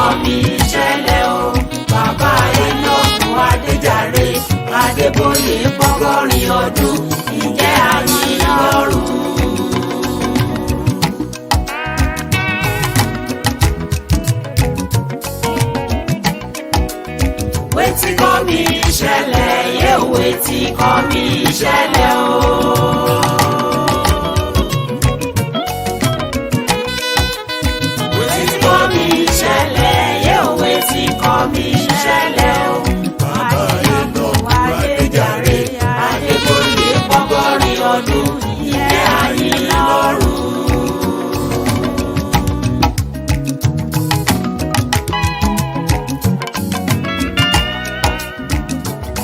kọ́ mi ṣẹlẹ̀ o. Bàbá Enoch Adéjàre Adébóyè pọ́gọ́rin ọdún ìjẹ́ àyìn lọ́rùn. Wetin kọ́ mi ṣẹlẹ̀ yé wetin kọ́ mi ṣẹlẹ̀ o. Wetin kọ́ mi ṣẹlẹ̀ yé wetin kọ́ mi ṣẹlẹ̀ o. Bàbá Enoch Adéjàre Adébóyè pọ́gọ́rin ọdún ìjẹ́ àyìn lọ́rùn.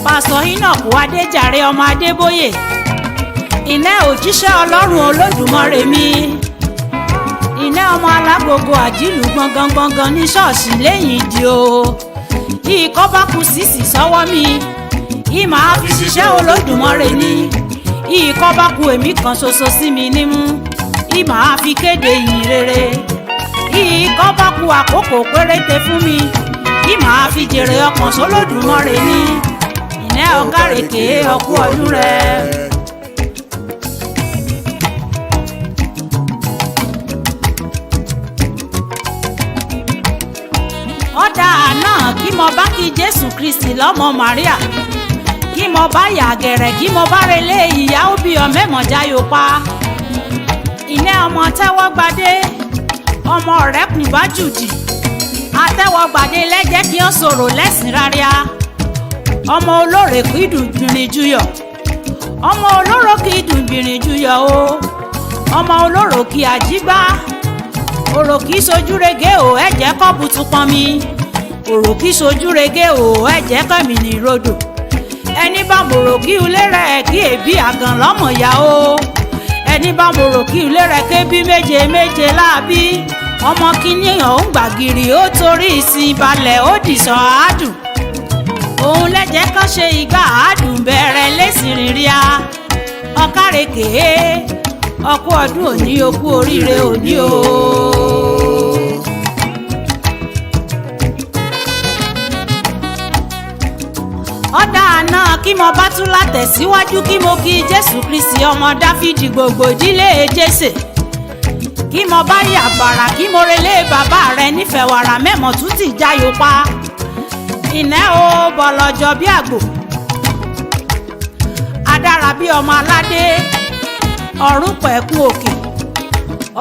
Pásítọ̀ Enoch Adéjàre ọmọ Adébóyè ìná òjíṣẹ́ Ọlọ́run Olódùmarè mi ìná ọmọ alágbogbo àjílù gbọ̀ngàn ní ṣọ́ọ̀ṣì lẹ́yìn ìdí o ìkọ́ bá kù sísì sọ́wọ́ mi ìmọ̀ á fi ṣiṣẹ́ Olódùmarè ni ìkọ́ bá kù èmi kan ṣoṣo sí mi nímú ìmọ̀ á fi kéde ìyìn rere ìkọ́ bá kù àkókò péréte fún mi ìmọ̀ á fi jèrè ọkàn sólódùmarè ni ìná ọ̀kárèké ọkú ọdún rẹ̀. ọ̀dà náà kí mo bá kí Jésù Kristi lọ́mọ Màríà kí mo bá yà gẹ̀rẹ̀ kí mo bá relé ìyá òbí ọmẹ́mọ̀já yóò pa ìná ọmọ tẹ́wọ́gbadé ọmọ ọ̀rẹ́kùn bá jùdì àtẹ́wọ́gbadé lẹ́jẹ́ kí ó sọ̀rọ̀ lẹ́sìn rárá ọmọ olóore kì í dùn bìnrin juyọ̀ ọmọ olóró kì í dùn bìnrin juyọ̀ o ọmọ olóró kì í àjígbá òrò kì í sojú rege o ẹ̀jẹ̀ kọ́ọ̀bù tún pọn mi òrò kì í sojú rege o ẹ̀jẹ̀ kẹ́mi ní rodò ẹni bá mòrò kí ulé rẹ̀ kí èbí àgàn lọ́mọ̀ yá o ẹni bá mòrò kí ulé rẹ̀ kébí méje méje láàbí ọmọ kìnìyàn ó ń gbàgìrì ó torí ìsìn balẹ̀ ó dìsàn àádùn òun lẹ́jẹ̀ kan ṣe ìgbà àádùn bẹ̀rẹ̀ lẹ́sìn rìnrìà ọ̀kárèké ọkú ọdún òní okú oríire òní o. ọ̀dà náà kí mo bá tún látẹ̀síwájú kí mo kí Jésù Kristi ọmọ Dáfídì gbogbo ìdílé Jésè kí mo bá yà bàrà kí mo relé bàbá rẹ̀ nífẹ̀ẹ́ wàrà mẹ́mọ̀ tún ti jáyò pa ìná o bọ̀lọ̀jọ̀ bí àgbò adára bí ọmọ aládé ọ̀run pẹ̀kun òkè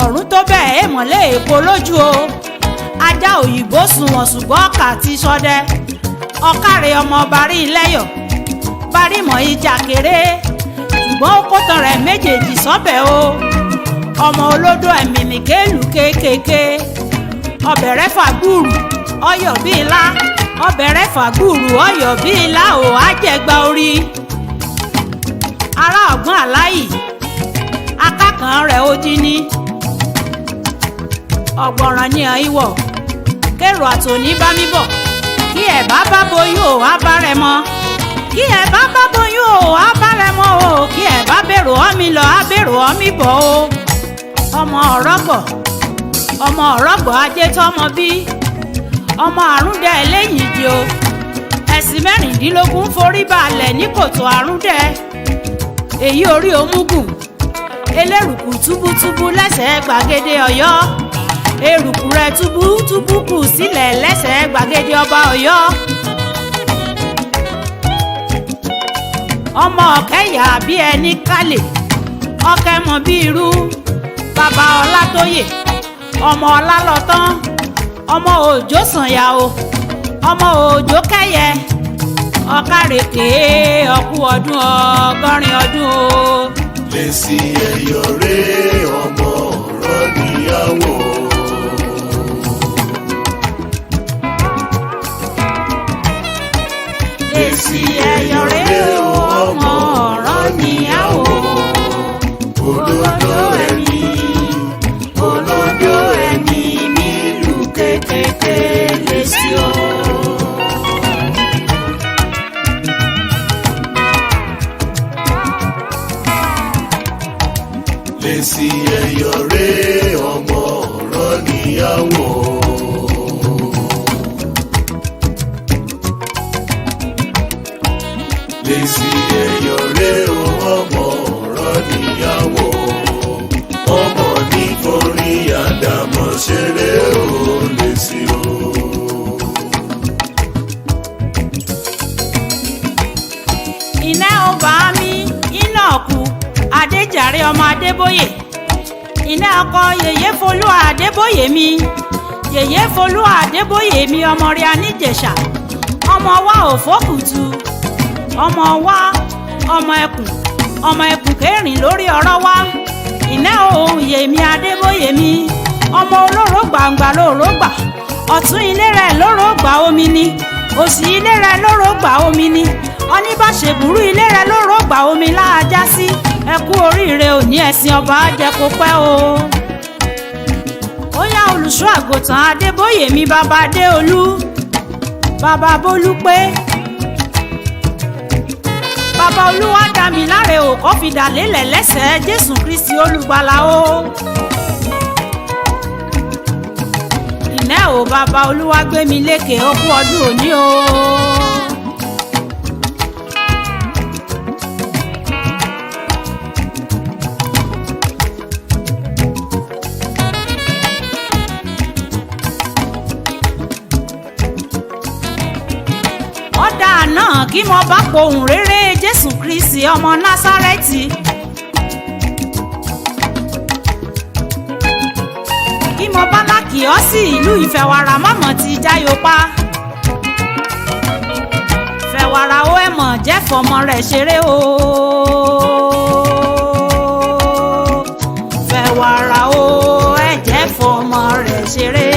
ọ̀run tó bẹ́ẹ̀ èèmọ̀lé èkó lójú o ajá òyìnbó sunwọ̀n ṣùgbọ́n ọkà ti sọdẹ ọ̀kàrẹ̀ ọmọ barí lẹ́yọ̀ barí mọ̀ ìjà kéré ṣùgbọ́n ó kó tan rẹ̀ méjèèjì sọ́bẹ̀ o ọmọ olódò ẹ̀mí nìkéèlú kéékèèké ọbẹ̀ rẹ̀ fàgbùrù ọyọ̀ bí ilá ọbẹ̀ rẹ̀ fàgbùrù ọyọ̀ bí ilá ò àjẹgbà orí ará ọ̀gbọ́n àláyì akákan rẹ̀ ó jí ní ọ̀gbọ̀ràn ní ìwọ̀ kérò àtòní bá mi bọ̀ kí ẹ̀ bá bá boyún ò á bá rẹ̀ mọ́ kí ẹ̀ bá bá boyún ò á bá rẹ̀ mọ́ o kí ẹ̀ bá bèrò ọ́mi lọ á bèrò ọ́mi bọ̀ o ọmọ ọ̀rọ̀gbọ̀ ajé tọ́mọ bí ọmọ àrúndẹ lẹ́yìn ìdí o ẹ̀sìn mẹ́rìndínlógún forí balẹ̀ ní kòtò àrúndẹ èyí orí omúgùn elérùkù túbútúbú lẹ́sẹ̀ gbàgede Ọ̀yọ́ erùkù rẹ̀ túbútúbú kù sílẹ̀ lẹ́sẹ̀ gbàgede ọba Ọ̀yọ́ ọmọ ọ̀kẹ́yà bí ẹni kálẹ̀ ọkẹ́mọ bí irú bàbá Ọlátóyè ọmọ Ọlálọ́tán ọmọ òjò sànyà o ọmọ òjò kẹyẹ ọ̀kárèké ọkú ọdún ọgọ́rin ọdún o. lèsì ẹ̀yọ̀ rẹ̀ ọmọ ọ̀rọ̀ níyàwó. lèsì ẹ̀yọ̀ rẹ̀ ọmọ ọ̀rọ̀ níyàwó. olódò ẹni nílùú kékeré lèsì o. lèsì ẹ̀yọ̀ rẹ̀ ọmọ ọ̀rọ̀ níyàwó. lèsì ẹ̀yọ̀ rẹ̀ o ọmọ ọ̀rọ̀ níyàwó ọmọ nítorí àdàmọ̀ ṣeré o lèsì o. iná ọba mi iná ọkù Adéjàre ọmọ Adébóyè iná ọkọ yèyé Folú Adébóyè mi yèyé Folú Adébóyè mi ọmọ rẹ̀ Aníjẹ̀ṣà ọmọ wa òfókùtù ọmọ wa ọmọ ẹkùn kẹrin lórí ọ̀rọ̀ wa iná òun yèmí Adébóyè mi ọmọ olóró gbàǹgbà lóró gbà ọ̀tún ilé rẹ̀ lóró gbà omi ni òsì ilé rẹ̀ lóró gbà omi ni oníbàṣẹ̀bùrú ilé rẹ̀ lóró gbà omi láàjá sí ẹ kú oríire òní ẹ̀sìn ọba jẹ́ kó pẹ́ o. ó yá olùṣọ́ àgùntàn Adébóyè mi bàbá Adéolú bàbá Bólú pé bàbá Olúwa dá mi láre ò kọ́ fi dà lélẹ̀ lẹ́sẹ̀ Jésù Kristi olùgbàlà o. ìnẹ́ ò bàbá Olúwa gbé mi lékè ó kú ọdún òní o. náà kí mo bá pohùn réré Jésù Kristi ọmọ Násárẹ́tì kí mo bá lákì ọ́ sí ìlú Ìfẹ̀wàrà mọ́mọ́ ti jáyọpá Fẹ̀wàrà ó ẹ̀mọ̀ jẹ́ fọmọ rẹ̀ ṣeré o Fẹ̀wàrà ó ẹ̀jẹ̀ fọmọ rẹ̀ ṣeré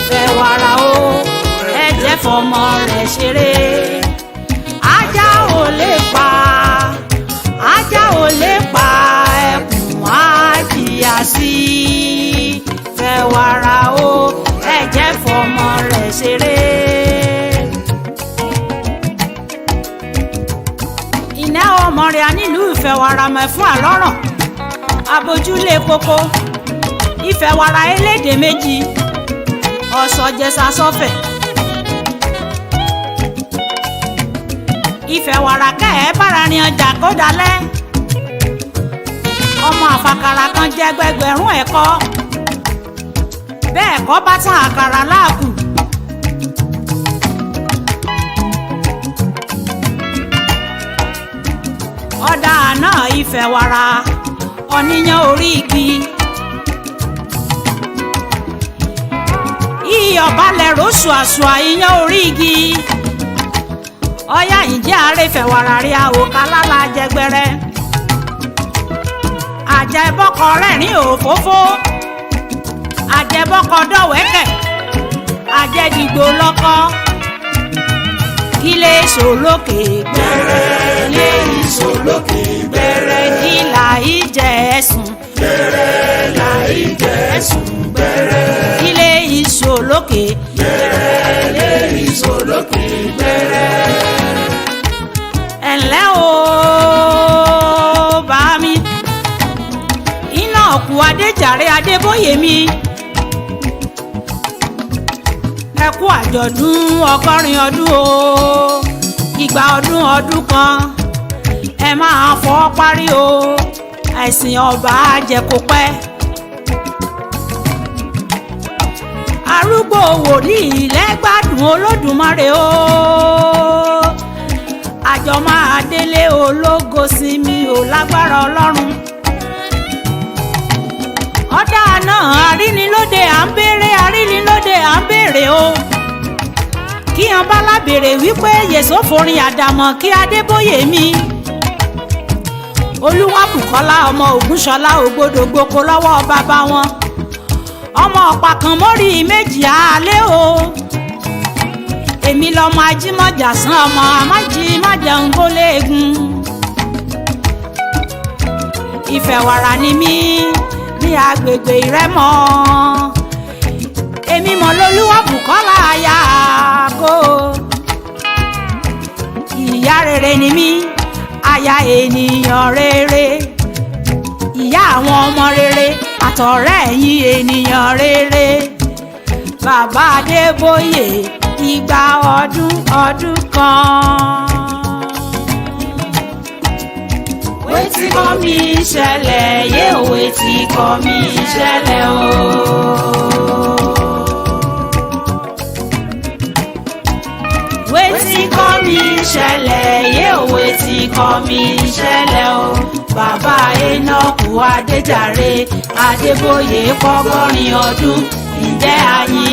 Fẹ̀wàrà ó ẹ̀jẹ̀ fọmọ rẹ̀ ṣeré ajá ò lè pa ẹkùn á jìyà sí Fẹ̀wàrà ó ẹ̀jẹ̀ fọmọ rẹ̀ ṣeré. iná ọmọ rẹ̀ nílùú Ìfẹ̀wàrà mẹ́fún àlọ́rọ̀ abojúlé kókó Ìfẹ̀wàrà elédè méjì ọ̀sọ̀jẹsà sọ́fẹ̀ Ìfẹ̀wàrà kẹ́ẹ̀ bára ní ọjà kó dalẹ̀ ọmọ àfàkàrà kan jẹ́ gbẹgbẹ̀rún ẹ̀kọ́ bẹ́ẹ̀ kọ́ bá tán àkàrà láàkù ọ̀dà náà Ìfẹ̀wàrà ọ̀nìyàn orí igi iyọ̀ balẹ̀ rọ́ṣù àṣùà iyán orí igi ọ̀yá ìjẹ́ àárẹ̀ Ìfẹ̀wàrà rí àwòká lálá jẹgbẹrẹ àjẹbọ́kọ rẹ̀rín òfófó àjẹbọ́kọ dọ̀wẹ́kẹ̀ àjẹdìgbò lọ́kọ́ kílé ìṣòlókè gbẹ̀rẹ̀ lé ìṣòlókè gbẹ̀rẹ̀ kílà ìjẹ́ ẹ̀sùn gbẹ̀rẹ̀ là ìjẹ́ ẹ̀sùn gbẹ̀rẹ̀ kílé ìṣòlókè gbẹ̀rẹ̀ lé ìṣòlókè gbẹ̀rẹ̀. ẹ̀ǹlẹ́ o bá mi iná ọ̀kú Adéjàre Adébóyè mi ẹ kú àjọ̀dún ọgọ́rin ọdún o ìgbà ọdún kan ẹ máa fọ́ parí o ẹ̀sìn ọba jẹ́ kó pẹ́. arúgbó wòlíì lẹ́gbàdùn Olódùmarè o àjọ máa délé ológo sí mi ò lágbára Ọlọ́run. ọ̀dà náà arínilóde à ń béèrè o kí hàn bá lábèrè wípé yèsò forin àdàmọ̀ kí Adébóyè mi Olúwabùkọ́lá ọmọ Ògúnṣọlá ògbódògbòkó lọ́wọ́ bàbá wọn ọmọ ọ̀pá kan mórí méjì àálẹ́ o èmi lọ́mọ ajímọ̀jà sán ọmọ amájímọ̀jà ń gbóléegun Ìfẹ̀wàrà ni mí ní agbègbè Ìrẹ́mọ̀ èmi mọ̀ lÓlúwabùkọ́lá aya kó ìyá rere ni mí aya ènìyàn rere ìyá àwọn ọmọ rere àtọ̀rẹ́ ẹ̀yin ènìyàn rere bàbá Adébóyè ìgbà ọdún kan. wetin kọ́ mi ṣẹlẹ̀ yé o wetin kọ́ mi ṣẹlẹ̀ o. wetin kọ́ mi ṣẹlẹ̀ yé o wetin kọ́ mi ṣẹlẹ̀ o. bàbá Enoch Adéjàre Adébóyè pọ́gọ́rin ọdún ǹjẹ́ àyìn